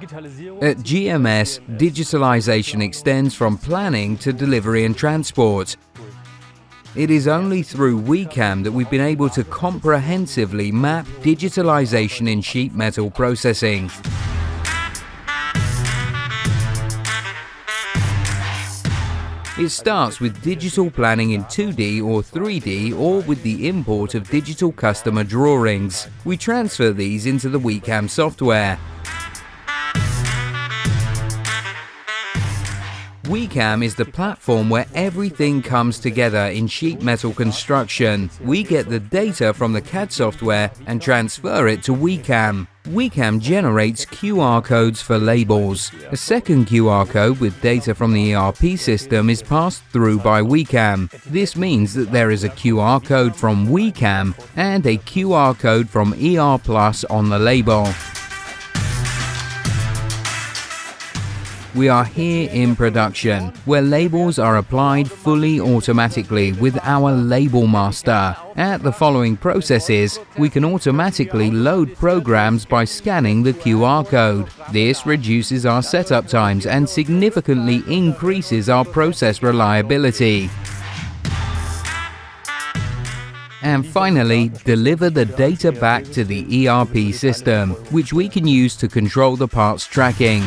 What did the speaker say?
At GMS, digitalization extends from planning to delivery and transport. It is only through WiCAM that we've been able to comprehensively map digitalization in sheet metal processing. It starts with digital planning in 2D or 3D or with the import of digital customer drawings. We transfer these into the WiCAM software. WiCAM is the platform where everything comes together in sheet metal construction. We get the data from the CAD software and transfer it to WiCAM. WiCAM generates QR codes for labels. A second QR code with data from the ERP system is passed through by WiCAM. This means that there is a QR code from WiCAM and a QR code from ER Plus on the label. We are here in production, where labels are applied fully automatically with our Label Master. At the following processes, we can automatically load programs by scanning the QR code. This reduces our setup times and significantly increases our process reliability. And finally, deliver the data back to the ERP system, which we can use to control the parts tracking.